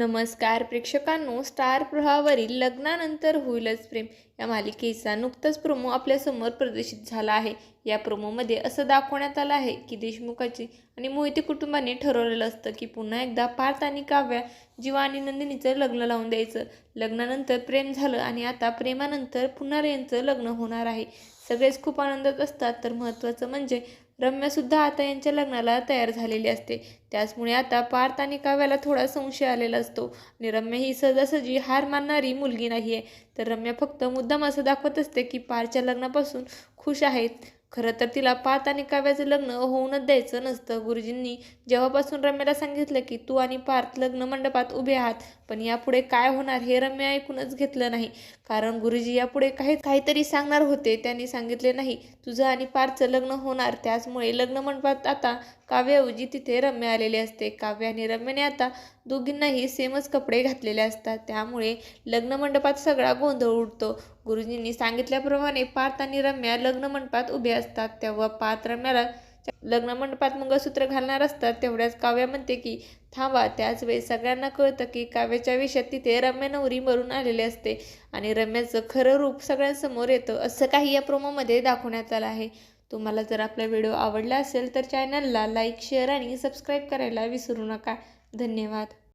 नमस्कार प्रेक्षकांनो, स्टार प्रवाहावरील लग्नानंतर होईलच प्रेम या मालिकेचा नुकताच प्रोमो आपल्यासमोर प्रदर्शित झाला आहे. या प्रोमोमध्ये असं दाखवण्यात आलं आहे की देशमुखाची आणि मोहिते कुटुंबाने ठरवलेलं असतं की पुन्हा एकदा पार्थ आणि काव्या, जीवा आणि नंदिनीचं लग्न लावून द्यायचं. लग्नानंतर प्रेम झालं आणि आता प्रेमानंतर पुन्हा यांचं लग्न होणार आहे. सगळेच खूप आनंदात असतात. तर महत्त्वाचं म्हणजे रम्यासुद्धा आता यांच्या लग्नाला तयार झालेली असते. त्याचमुळे आता पार्थ आणि काव्याला थोडा संशय आलेला असतो आणि रम्या ही सहजासहजी हार मानणारी मुलगी नाही आहे. तर रम्या फक्त मुद्दाम असं दाखवत असते की पार्थच्या लग्नापासून खुश आहेत. खरं तर तिला पार्थ आणि काव्याचं लग्न होऊनच द्यायचं नसतं. गुरुजींनी जेव्हापासून रम्याला सांगितलं की तू आणि पार्थ लग्न मंडपात उभे आहात, पण यापुढे काय होणार हे रम्या ऐकूनच घेतलं नाही. कारण गुरुजी यापुढे काहीतरी सांगणार होते. त्यांनी सांगितले नाही, तुझं आणि पार्थचं लग्न होणार. त्याचमुळे लग्न मंडपात आता काव्याऐवजी तिथे रम्या आलेली असते. काव्य आणि रम्याने आता दोघींनाही सेमच कपडे घातलेले असतात. त्यामुळे लग्न मंडपात सगळा गोंधळ उडतो. गुरुजींनी सांगितल्याप्रमाणे पार्थ आणि रम्या लग्न मंडपात उभे असतात. तेव्हा पार्थ रम्याला लग्न मंडपात मंगळसूत्र घालणार असतात. तेवढ्याच काव्या म्हणते की थांबा. त्याच वेळी सगळ्यांना कळतं की काव्याच्या विषयात तिथे रम्या नवरी मरून आलेले असते आणि रम्याचं खरं रूप सगळ्यांसमोर येतं. असं काही या प्रोमोमध्ये दाखवण्यात आलं आहे. तुम्हाला जर आपला व्हिडिओ आवडला असेल तर चॅनलला लाईक, शेअर आणि सबस्क्राईब करायला विसरू नका. धन्यवाद.